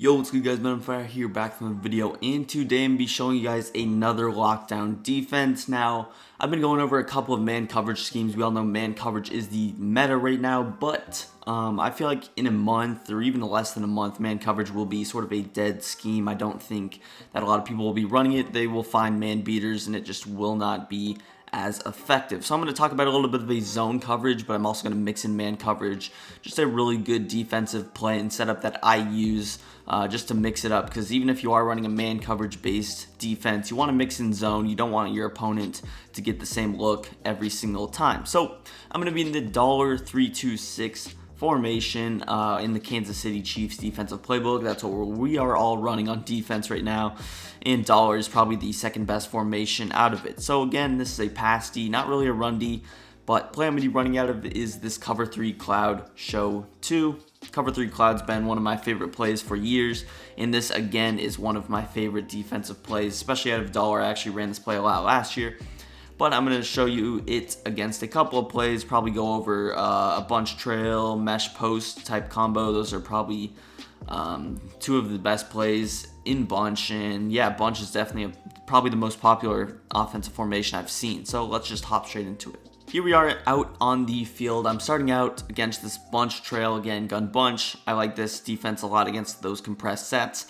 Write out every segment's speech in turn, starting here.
Yo, what's good guys, Madden Fire here, back from the video, and today I'm going to be showing you guys another lockdown defense. Now, I've been going over a couple of man coverage schemes. We all know man coverage is the meta right now, but I feel like in a month, or even less than a month, man coverage will be sort of a dead scheme. I don't think that a lot of people will be running it. They will find man beaters, and it just will not be as effective. So I'm going to talk about a little bit of a zone coverage, but I'm also going to mix in man coverage. Just a really good defensive play and setup that I use just to mix it up, because even if you are running a man coverage based defense, you want to mix in zone. You don't want your opponent to get the same look every single time. So I'm going to be in the $3-2-6 formation in the Kansas City Chiefs defensive playbook. That's what we are all running on defense right now, and dollar is probably the second best formation out of it. So again, this is a pass D, not really a run D, but play I'm going to be running out of is this cover 3 cloud show 2. Cover 3 cloud's been one of my favorite plays for years, and this again is one of my favorite defensive plays, especially out of dollar. I actually ran this play a lot last year, but I'm going to show you it against a couple of plays, probably go over a bunch trail, mesh post type combo. Those are probably two of the best plays in bunch, and yeah, bunch is definitely probably the most popular offensive formation I've seen. So let's just hop straight into it. Here we are out on the field. I'm starting out against this bunch trail, again, gun bunch. I like this defense a lot against those compressed sets.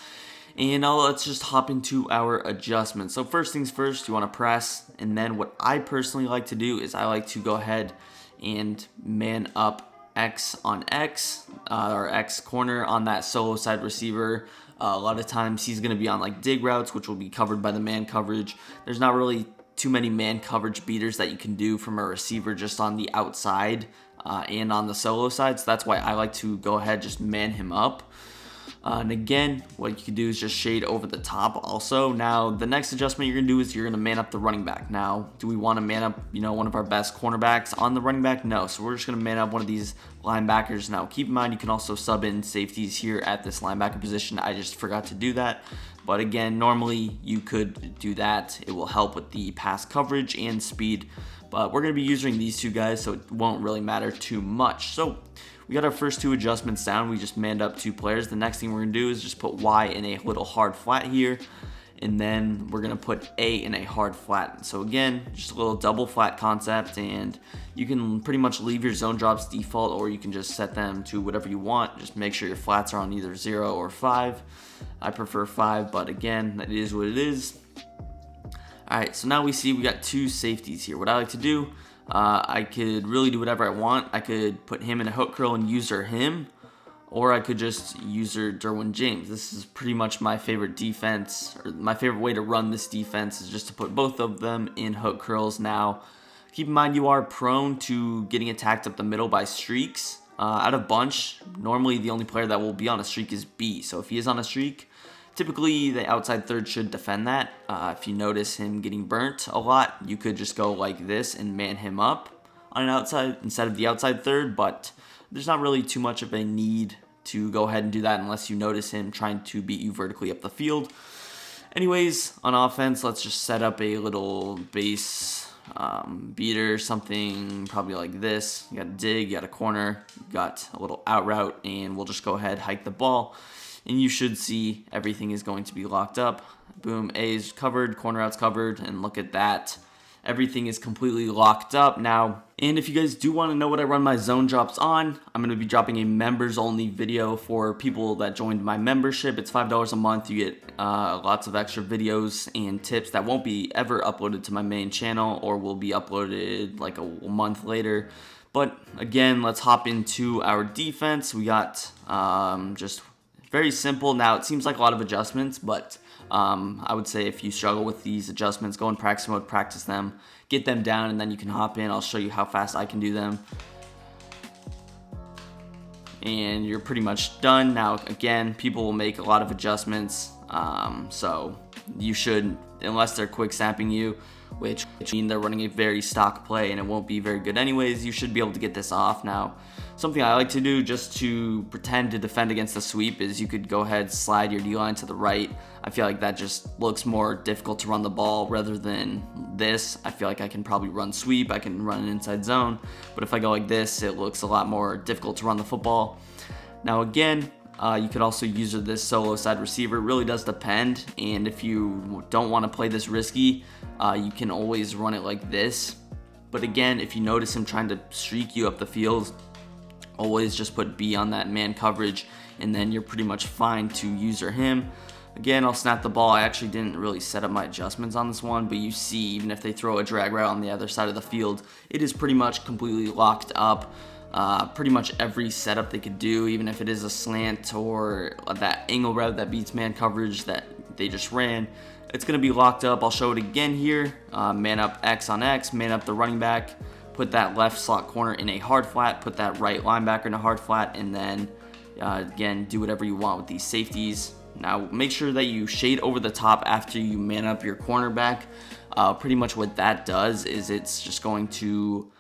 And now let's just hop into our adjustments. So first things first, you want to press, and then what I personally like to do is I like to go ahead and man up X on X, or X corner on that solo side receiver. A lot of times he's going to be on like dig routes, which will be covered by the man coverage. There's not really too many man coverage beaters that you can do from a receiver just on the outside and on the solo side. So that's why I like to go ahead, just man him up. And again, what you can do is just shade over the top also. Now, the next adjustment you're going to do is you're going to man up the running back. Now, do we want to man up, one of our best cornerbacks on the running back? No. So we're just going to man up one of these linebackers. Now, keep in mind, you can also sub in safeties here at this linebacker position. I just forgot to do that. But again, normally you could do that. It will help with the pass coverage and speed. But we're going to be using these two guys, so it won't really matter too much. So we got our first two adjustments down. We just manned up two players. The next thing we're going to do is just put Y in a little hard flat here. And then we're going to put A in a hard flat. So again, just a little double flat concept. And you can pretty much leave your zone drops default, or you can just set them to whatever you want. Just make sure your flats are on either 0 or 5. I prefer 5, but again, it is what it is. Alright, so now we see we got two safeties here. What I like to do, I could really do whatever I want. I could put him in a hook curl and user him, or I could just user Derwin James. This is pretty much my favorite defense, or my favorite way to run this defense is just to put both of them in hook curls. Now, keep in mind you are prone to getting attacked up the middle by streaks. Out of bunch, normally the only player that will be on a streak is B. So if he is on a streak, typically the outside third should defend that. If you notice him getting burnt a lot, you could just go like this and man him up on an outside instead of the outside third, but there's not really too much of a need to go ahead and do that unless you notice him trying to beat you vertically up the field. Anyways, on offense, let's just set up a little base beater, something probably like this. You got a dig, you got a corner, you got a little out route, and we'll just go ahead, hike the ball, and you should see everything is going to be locked up. Boom, A is covered, corner out's covered, and look at that. Everything is completely locked up now. And if you guys do want to know what I run my zone drops on, I'm going to be dropping a members only video for people that joined my membership. It's $5 a month. You get lots of extra videos and tips that won't be ever uploaded to my main channel, or will be uploaded like a month later. But again, let's hop into our defense. We got just very simple. Now, it seems like a lot of adjustments, but I would say if you struggle with these adjustments, go in practice mode, practice them, get them down, and then you can hop in. I'll show you how fast I can do them. And you're pretty much done. Now, again, people will make a lot of adjustments, so you should, unless they're quick snapping you, which means they're running a very stock play and it won't be very good anyways, you should be able to get this off. Now, something I like to do just to pretend to defend against the sweep is you could go ahead, slide your D-line to the right. I feel like that just looks more difficult to run the ball rather than this. I feel like I can probably run sweep, I can run an inside zone, but if I go like this, it looks a lot more difficult to run the football. Now again, You could also use this solo side receiver. It really does depend, and if you don't want to play this risky, you can always run it like this. But again, if you notice him trying to streak you up the field, always just put B on that man coverage, and then you're pretty much fine to user him. Again, I'll snap the ball. I actually didn't really set up my adjustments on this one, but you see, even if they throw a drag route on the other side of the field, it is pretty much completely locked up. Pretty much every setup they could do, even if it is a slant or that angle route that beats man coverage that they just ran, it's going to be locked up. I'll show it again here. Man up X on X, man up the running back, put that left slot corner in a hard flat, put that right linebacker in a hard flat, and then again, do whatever you want with these safeties. Now, make sure that you shade over the top after you man up your cornerback. Pretty much what that does is it's just going to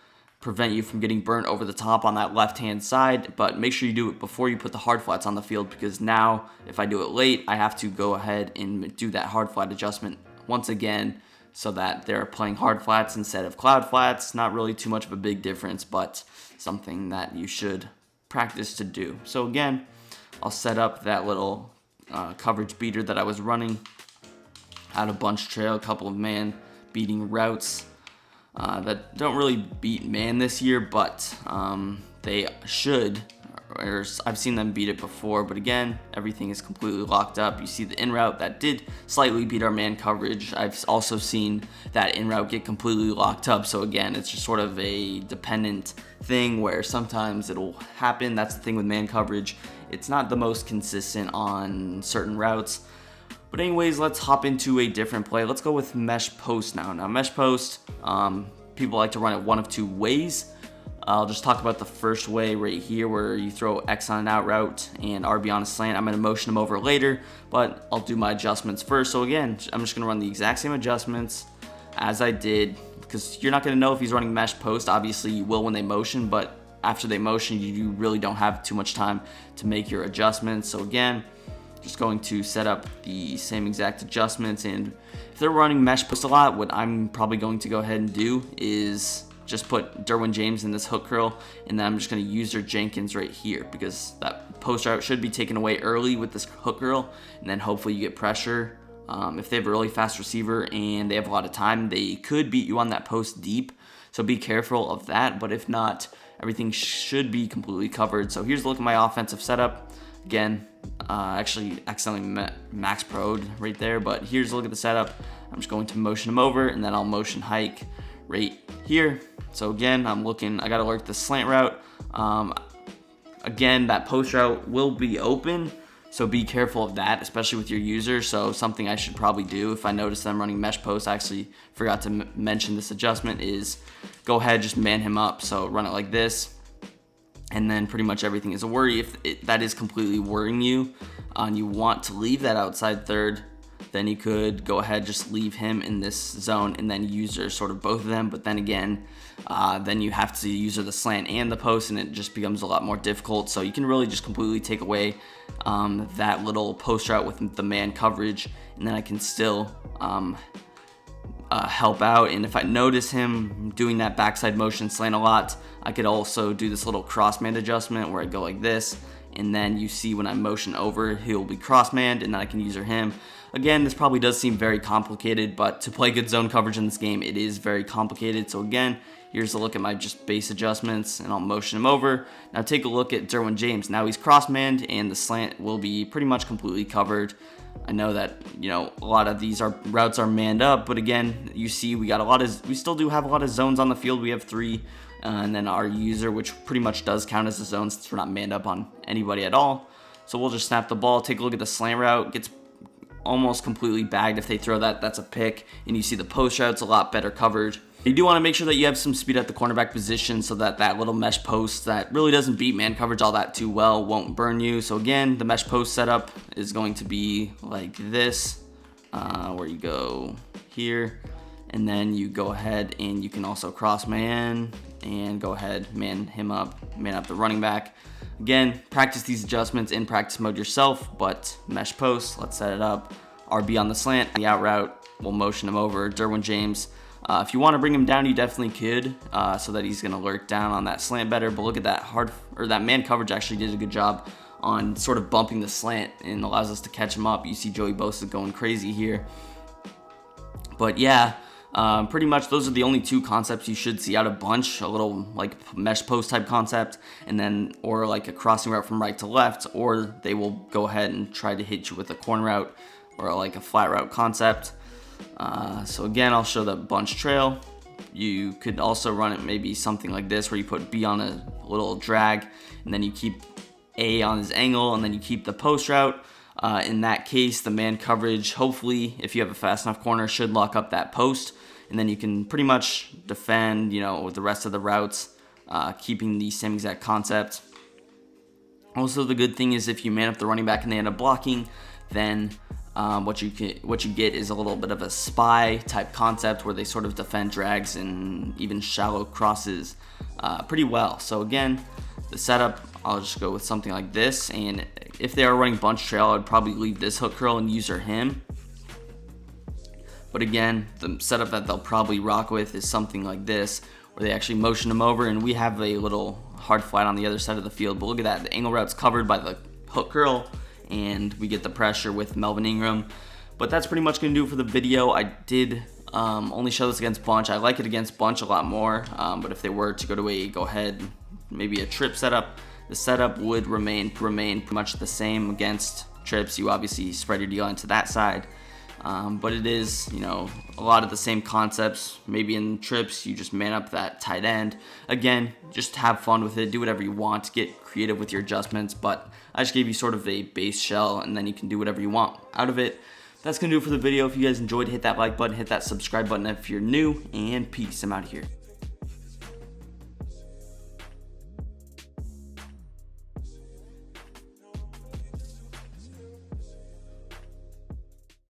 prevent you from getting burnt over the top on that left-hand side, but make sure you do it before you put the hard flats on the field, because now, if I do it late, I have to go ahead and do that hard flat adjustment once again, so that they're playing hard flats instead of cloud flats. Not really too much of a big difference, but something that you should practice to do. So again, I'll set up that little coverage beater that I was running out of bunch trail, a couple of man beating routes that don't really beat man this year, but they should. Or I've seen them beat it before, but again, everything is completely locked up. You see the in route that did slightly beat our man coverage. I've also seen that in route get completely locked up. So again, it's just sort of a dependent thing where sometimes it'll happen. That's the thing with man coverage. It's not the most consistent on certain routes. But anyways, let's hop into a different play. Let's go with mesh post now. Now, mesh post, people like to run it one of two ways. I'll just talk about the first way right here, where you throw X on an out route and RB on a slant. I'm going to motion them over later, but I'll do my adjustments first. So again, I'm just going to run the exact same adjustments as I did, because you're not going to know if he's running mesh post. Obviously, you will when they motion, but after they motion, you really don't have too much time to make your adjustments. So again, just going to set up the same exact adjustments, and if they're running mesh post a lot, what I'm probably going to go ahead and do is just put Derwin James in this hook curl, and then I'm just going to use their Jenkins right here, because that post route should be taken away early with this hook curl, and then hopefully you get pressure. If they have a really fast receiver and they have a lot of time, they could beat you on that post deep, so be careful of that. But if not, everything should be completely covered. So here's a look at my offensive setup. Again, actually accidentally max pro'd right there, but here's a look at the setup. I'm just going to motion them over, and then I'll motion hike right here. So again, I gotta lurk the slant route. Again, that post route will be open, so be careful of that, especially with your user. So something I should probably do if I notice them running mesh post, I actually forgot to mention this adjustment, is go ahead, just man him up. So run it like this, and then pretty much everything is a worry. If that is completely worrying you and you want to leave that outside third, then you could go ahead, just leave him in this zone and then user sort of both of them. But then again, then you have to user the slant and the post, and it just becomes a lot more difficult. So you can really just completely take away that little post route with the man coverage, and then I can still help out. And if I notice him doing that backside motion slant a lot, I could also do this little cross man adjustment where I go like this, and then you see when I motion over, he'll be cross-manned, and then I can user him. Again, this probably does seem very complicated, but to play good zone coverage in this game, it is very complicated. So again, here's a look at my just base adjustments, and I'll motion him over. Now take a look at Derwin James. Now he's cross-manned, and the slant will be pretty much completely covered. I know that, a lot of these routes are manned up, but again, you see we still do have a lot of zones on the field. We have 3. And then our user, which pretty much does count as a zone since we're not manned up on anybody at all. So we'll just snap the ball, take a look at the slant route, gets almost completely bagged. If they throw that, that's a pick, and you see the post route's a lot better covered. You do want to make sure that you have some speed at the cornerback position, so that that little mesh post that really doesn't beat man coverage all that too well won't burn you. So again, the mesh post setup is going to be like this, where you go here, and then you go ahead and you can also cross man and go ahead, man him up, man up the running back. Again, practice these adjustments in practice mode yourself, but mesh post, let's set it up. RB on the slant, the out route, we'll motion him over. Derwin James, if you want to bring him down, you definitely could, so that he's going to lurk down on that slant better. But look at that that man coverage actually did a good job on sort of bumping the slant and allows us to catch him up. You see Joey Bosa going crazy here. But yeah, pretty much those are the only two concepts you should see out of bunch. A little like mesh post type concept, and then or like a crossing route from right to left, or they will go ahead and try to hit you with a corner route or like a flat route concept. So again, I'll show the bunch trail. You could also run it maybe something like this, where you put B on a little drag, and then you keep A on his angle, and then you keep the post route. In that case, the man coverage, hopefully, if you have a fast enough corner, should lock up that post, and then you can pretty much defend, with the rest of the routes, keeping the same exact concept. Also, the good thing is if you man up the running back and they end up blocking, then what you get is a little bit of a spy type concept where they sort of defend drags and even shallow crosses pretty well. So again, the setup, I'll just go with something like this, and if they are running bunch trail, I would probably leave this hook curl and user him. But again, the setup that they'll probably rock with is something like this, where they actually motion him over, and we have a little hard flat on the other side of the field. But look at that, the angle route's covered by the hook curl, and we get the pressure with Melvin Ingram. But that's pretty much going to do it for the video. I did only show this against bunch. I like it against bunch a lot more, but if they were to go to a go-ahead, maybe a trip setup, the setup would remain pretty much the same against trips. You obviously spread your D-line to that side, but it is, a lot of the same concepts. Maybe in trips, you just man up that tight end. Again, just have fun with it. Do whatever you want. Get creative with your adjustments, but I just gave you sort of a base shell, and then you can do whatever you want out of it. That's going to do it for the video. If you guys enjoyed, hit that like button, hit that subscribe button if you're new, and peace. I'm out of here.